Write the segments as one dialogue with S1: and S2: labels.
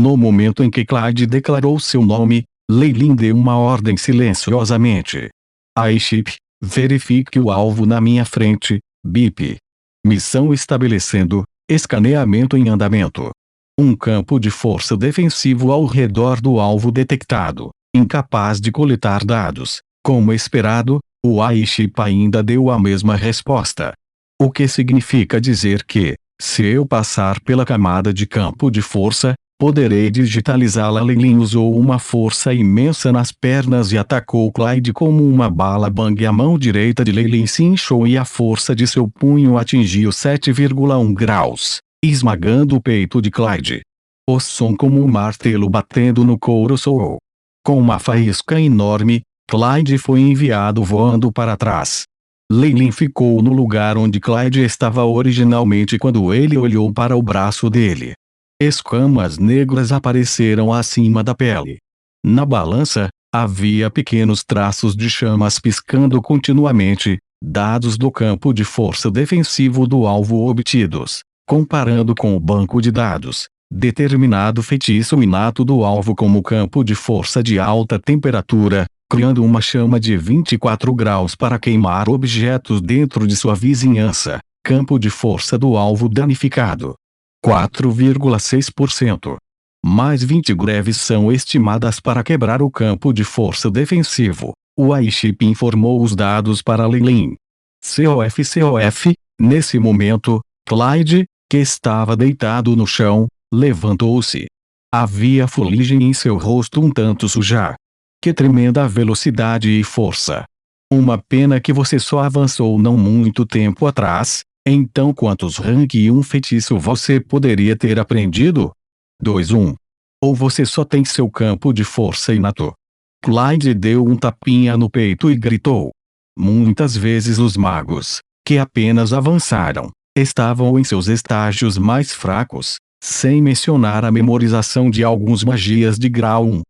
S1: No momento em que Clyde declarou seu nome, Leilin deu uma ordem silenciosamente. Airship, verifique o alvo na minha frente, BIP. Missão estabelecendo, escaneamento em andamento. Um campo de força defensivo ao redor do alvo detectado, incapaz de coletar dados. Como esperado, o Airship ainda deu a mesma resposta. O que significa dizer que, se eu passar pela camada de campo de força, poderei digitalizá-la. Leilin usou uma força imensa nas pernas e atacou Clyde como uma bala bang. A mão direita de Leilin se inchou e a força de seu punho atingiu 7,1 graus, esmagando o peito de Clyde. O som como um martelo batendo no couro soou. Com uma faísca enorme, Clyde foi enviado voando para trás. Leilin ficou no lugar onde Clyde estava originalmente quando ele olhou para o braço dele. Escamas negras apareceram acima da pele. Na balança, havia pequenos traços de chamas piscando continuamente, dados do campo de força defensivo do alvo obtidos, comparando com o banco de dados. Determinado feitiço inato do alvo como campo de força de alta temperatura, criando uma chama de 24 graus para queimar objetos dentro de sua vizinhança. Campo de força do alvo danificado. 4,6%. Mais 20 greves são estimadas para quebrar o campo de força defensivo. O Airship informou os dados para Leilin. COF. Nesse momento, Clyde, que estava deitado no chão, levantou-se. Havia fuligem em seu rosto um tanto suja. Que tremenda velocidade e força! Uma pena que você só avançou não muito tempo atrás. Então quantos rank 1 feitiço você poderia ter aprendido? 2-1. Ou você só tem seu campo de força inato? Clyde deu um tapinha no peito e gritou. Muitas vezes os magos, que apenas avançaram, estavam em seus estágios mais fracos, sem mencionar a memorização de algumas magias de grau 1.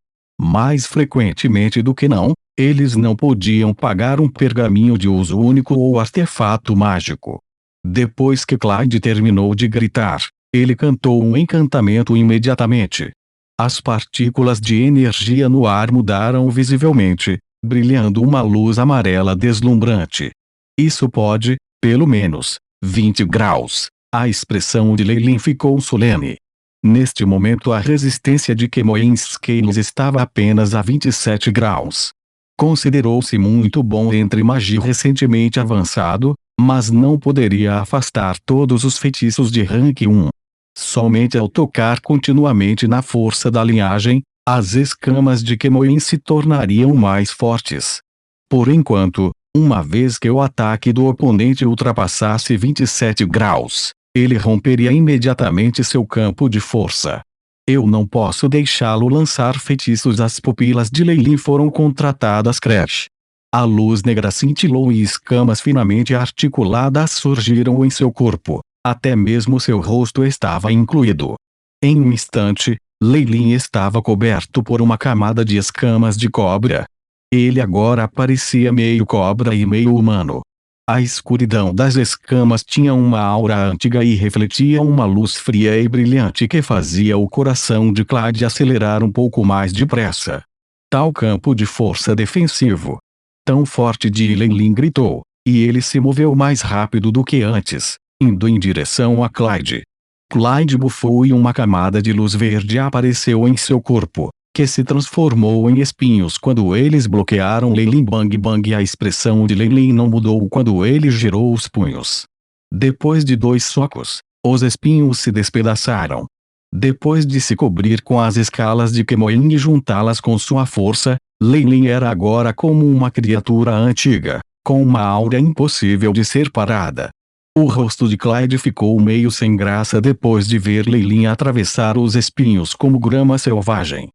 S1: Mais frequentemente do que não, eles não podiam pagar um pergaminho de uso único ou artefato mágico. Depois que Clyde terminou de gritar, ele cantou um encantamento imediatamente. As partículas de energia no ar mudaram visivelmente, brilhando uma luz amarela deslumbrante. Isso pode, pelo menos, 20 graus. A expressão de Leilin ficou solene. Neste momento a resistência de Kemoin Scales estava apenas a 27 graus. Considerou-se muito bom entre magia recentemente avançado, mas não poderia afastar todos os feitiços de rank 1. Somente ao tocar continuamente na força da linhagem, as escamas de Kemoin se tornariam mais fortes. Por enquanto, uma vez que o ataque do oponente ultrapassasse 27 graus, ele romperia imediatamente seu campo de força. Eu não posso deixá-lo lançar feitiços. As pupilas de Leilin foram contratadas. Crash. A luz negra cintilou e escamas finamente articuladas surgiram em seu corpo. Até mesmo seu rosto estava incluído. Em um instante, Leilin estava coberto por uma camada de escamas de cobra. Ele agora parecia meio cobra e meio humano. A escuridão das escamas tinha uma aura antiga e refletia uma luz fria e brilhante que fazia o coração de Clyde acelerar um pouco mais depressa. Tal campo de força defensivo, tão forte, de Leilin gritou, e ele se moveu mais rápido do que antes, indo em direção a Clyde. Clyde bufou e uma camada de luz verde apareceu em seu corpo, que se transformou em espinhos quando eles bloquearam Leilin. Bang bang. A expressão de Leilin não mudou quando ele girou os punhos. Depois de 2 socos, os espinhos se despedaçaram. Depois de se cobrir com as escalas de Kemoin e juntá-las com sua força, Leilin era agora como uma criatura antiga, com uma aura impossível de ser parada. O rosto de Clyde ficou meio sem graça depois de ver Leilin atravessar os espinhos como grama selvagem.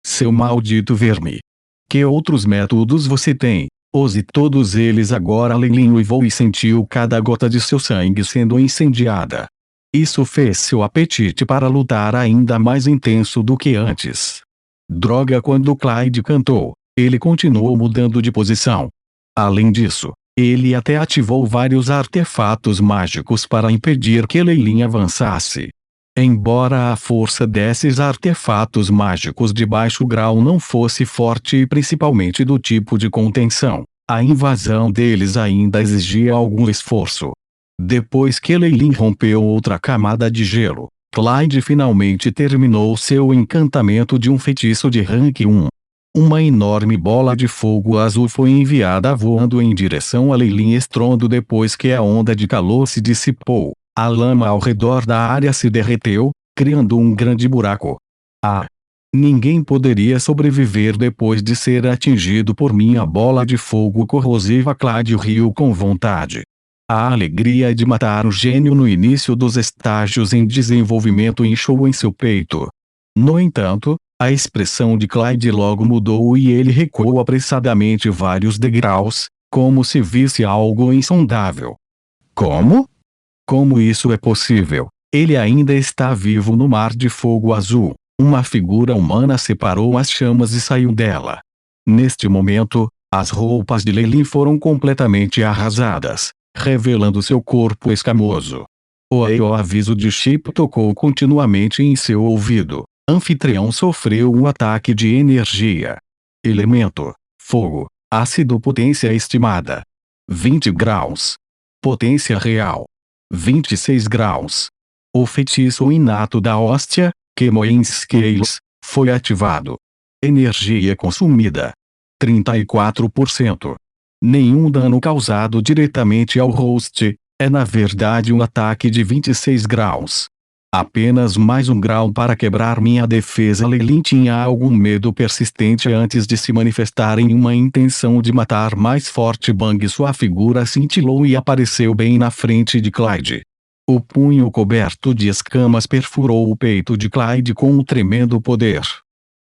S1: Seu maldito verme! Que outros métodos você tem? Use todos eles agora. Leilin uivou e sentiu cada gota de seu sangue sendo incendiada. Isso fez seu apetite para lutar ainda mais intenso do que antes. Droga! Quando Clyde cantou, ele continuou mudando de posição. Além disso, ele até ativou vários artefatos mágicos para impedir que Leilin avançasse. Embora a força desses artefatos mágicos de baixo grau não fosse forte e principalmente do tipo de contenção, a invasão deles ainda exigia algum esforço. Depois que Lei Lin rompeu outra camada de gelo, Clyde finalmente terminou seu encantamento de um feitiço de rank 1. Uma enorme bola de fogo azul foi enviada voando em direção a Lei Lin estrondo depois que a onda de calor se dissipou. A lama ao redor da área se derreteu, criando um grande buraco. Ninguém poderia sobreviver depois de ser atingido por minha bola de fogo corrosiva. Clyde riu com vontade. A alegria de matar o gênio no início dos estágios em desenvolvimento inchou em seu peito. No entanto, a expressão de Clyde logo mudou e ele recuou apressadamente vários degraus, como se visse algo insondável. Como? Como isso é possível? Ele ainda está vivo no mar de fogo azul. Uma figura humana separou as chamas e saiu dela. Neste momento, as roupas de Lei Lin foram completamente arrasadas, revelando seu corpo escamoso. O aviso de Chip tocou continuamente em seu ouvido. Anfitrião sofreu um ataque de energia. Elemento: fogo. Ácido. Potência estimada: 20 graus. Potência real: 26 graus. O feitiço inato da hóstia, Chemoin Scales, foi ativado. Energia consumida: 34%. Nenhum dano causado diretamente ao host, é na verdade um ataque de 26 graus. Apenas mais um grau para quebrar minha defesa. Lei Lin tinha algum medo persistente antes de se manifestar em uma intenção de matar mais forte. Bang! Sua figura cintilou e apareceu bem na frente de Clyde. O punho coberto de escamas perfurou o peito de Clyde com um tremendo poder.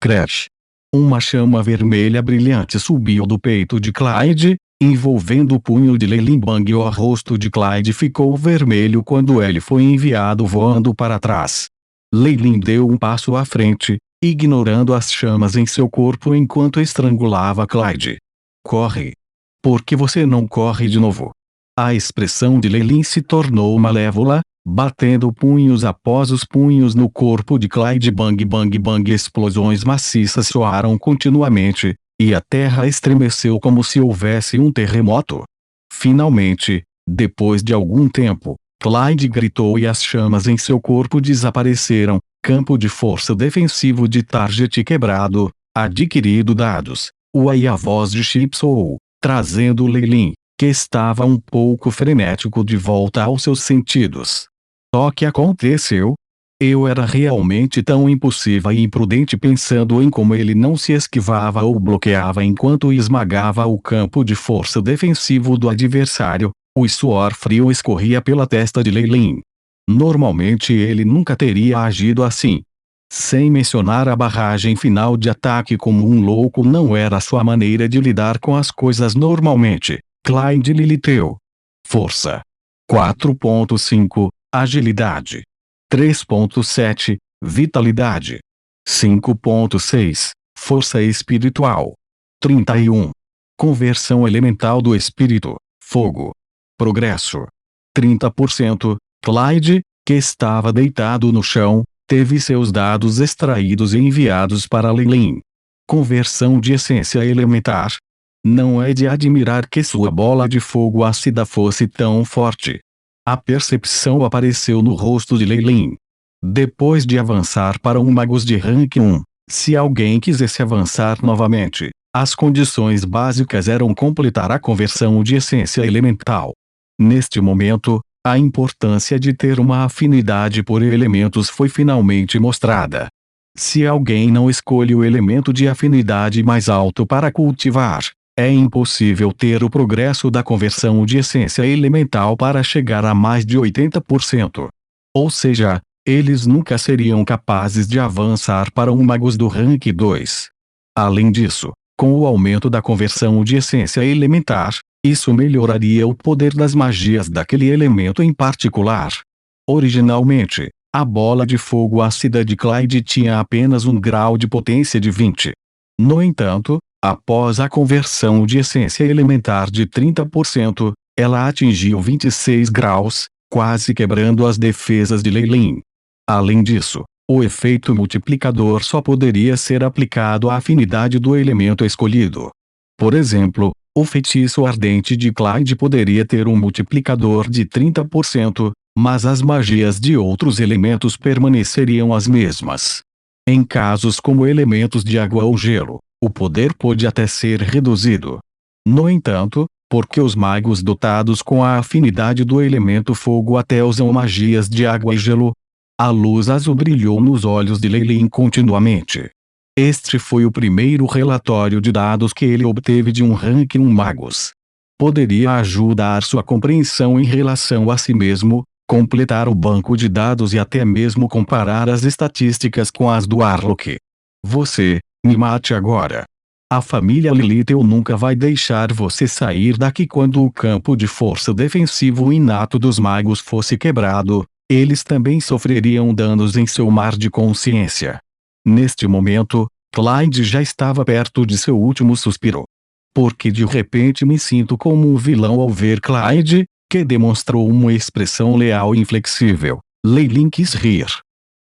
S1: Crash! Uma chama vermelha brilhante subiu do peito de Clyde, envolvendo o punho de Lei Lin. Bang! O rosto de Clyde ficou vermelho quando ele foi enviado voando para trás. Lei Lin deu um passo à frente, ignorando as chamas em seu corpo enquanto estrangulava Clyde. Corre! Por que você não corre de novo? A expressão de Lei Lin se tornou malévola, batendo punhos após os punhos no corpo de Clyde. Bang! Bang! Bang! Explosões maciças soaram continuamente, e a terra estremeceu como se houvesse um terremoto. Finalmente, depois de algum tempo, Clyde gritou e as chamas em seu corpo desapareceram. Campo de força defensivo de target quebrado, adquirido dados. E a voz de Chip soou, trazendo Lei Lin, que estava um pouco frenético, de volta aos seus sentidos. O que aconteceu? Eu era realmente tão impulsiva e imprudente, pensando em como ele não se esquivava ou bloqueava enquanto esmagava o campo de força defensivo do adversário. O suor frio escorria pela testa de Lei Lin. Normalmente ele nunca teria agido assim. Sem mencionar a barragem final de ataque como um louco, não era sua maneira de lidar com as coisas normalmente. Clyde liliteu. Força: 4.5, agilidade: 3.7, vitalidade: 5.6, força espiritual: 31. Conversão elemental do espírito: fogo. Progresso: 30%. Clyde, que estava deitado no chão, teve seus dados extraídos e enviados para Lei Lin. Conversão de essência elementar. Não é de admirar que sua bola de fogo ácida fosse tão forte. A percepção apareceu no rosto de Lei Lin. Depois de avançar para um magos de rank 1, se alguém quisesse avançar novamente, as condições básicas eram completar a conversão de essência elemental. Neste momento, a importância de ter uma afinidade por elementos foi finalmente mostrada. Se alguém não escolhe o elemento de afinidade mais alto para cultivar, é impossível ter o progresso da conversão de essência elemental para chegar a mais de 80%. Ou seja, eles nunca seriam capazes de avançar para um magos do rank 2. Além disso, com o aumento da conversão de essência elementar, isso melhoraria o poder das magias daquele elemento em particular. Originalmente, a bola de fogo ácida de Clyde tinha apenas um grau de potência de 20. No entanto, após a conversão de essência elementar de 30%, ela atingiu 26 graus, quase quebrando as defesas de Lei Lin. Além disso, o efeito multiplicador só poderia ser aplicado à afinidade do elemento escolhido. Por exemplo, o feitiço ardente de Clyde poderia ter um multiplicador de 30%, mas as magias de outros elementos permaneceriam as mesmas. Em casos como elementos de água ou gelo, o poder pode até ser reduzido. No entanto, porque os magos dotados com a afinidade do elemento fogo até usam magias de água e gelo, a luz azul brilhou nos olhos de Lei continuamente. Este foi o primeiro relatório de dados que ele obteve de um ranking magos. Poderia ajudar sua compreensão em relação a si mesmo, completar o banco de dados e até mesmo comparar as estatísticas com as do Arlok. Você, me mate agora. A família Lilithel nunca vai deixar você sair daqui. Quando o campo de força defensivo inato dos magos fosse quebrado, eles também sofreriam danos em seu mar de consciência. Neste momento, Clyde já estava perto de seu último suspiro. Porque de repente me sinto como um vilão ao ver Clyde, que demonstrou uma expressão leal e inflexível. Lei quis rir.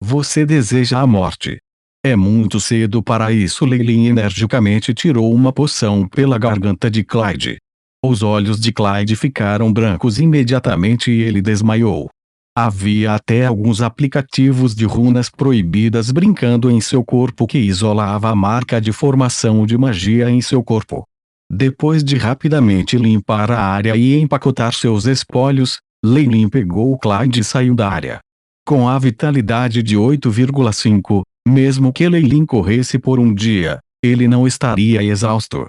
S1: Você deseja a morte. É muito cedo para isso. Lei energicamente tirou uma poção pela garganta de Clyde. Os olhos de Clyde ficaram brancos imediatamente e ele desmaiou. Havia até alguns aplicativos de runas proibidas brincando em seu corpo que isolava a marca de formação de magia em seu corpo. Depois de rapidamente limpar a área e empacotar seus espólios, Lei pegou o Clyde e saiu da área. Com a vitalidade de 8,5, mesmo que Lei corresse por um dia, ele não estaria exausto.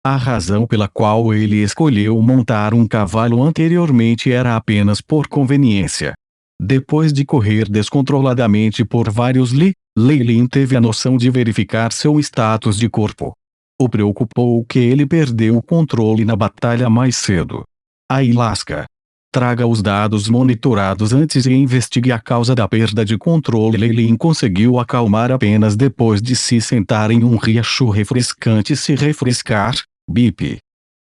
S1: A razão pela qual ele escolheu montar um cavalo anteriormente era apenas por conveniência. Depois de correr descontroladamente por vários Lei teve a noção de verificar seu status de corpo. O preocupou que ele perdeu o controle na batalha mais cedo. Ayahuasca. Traga os dados monitorados antes e investigue a causa da perda de controle. Lei conseguiu acalmar apenas depois de se sentar em um riacho refrescante e se refrescar. Bip.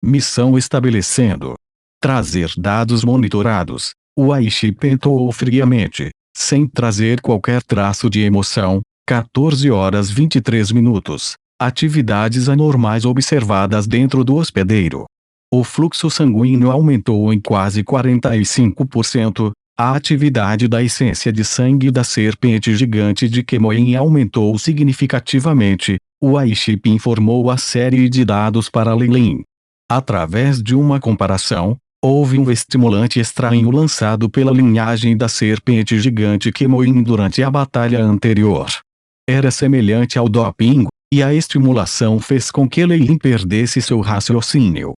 S1: Missão estabelecendo. Trazer dados monitorados. O Aishi pensou friamente, sem trazer qualquer traço de emoção. 14h23. Atividades anormais observadas dentro do hospedeiro. O fluxo sanguíneo aumentou em quase 45%. A atividade da essência de sangue da serpente gigante de Kemoin aumentou significativamente. O Aishi informou a série de dados para Lei. Através de uma comparação, houve um estimulante estranho lançado pela linhagem da serpente gigante Kemoin durante a batalha anterior. Era semelhante ao doping, e a estimulação fez com que Lei perdesse seu raciocínio.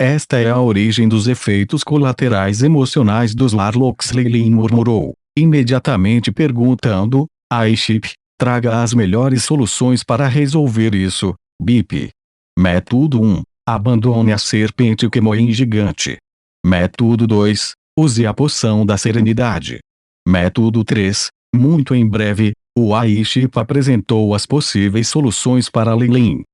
S1: Esta é a origem dos efeitos colaterais emocionais dos Warlocks. Lei murmurou, imediatamente perguntando: Aishi, traga as melhores soluções para resolver isso. Bip. Método 1. Abandone a serpente Kemoin gigante. Método 2. Use a poção da serenidade. Método 3. Muito em breve, o Aishi apresentou as possíveis soluções para Lei.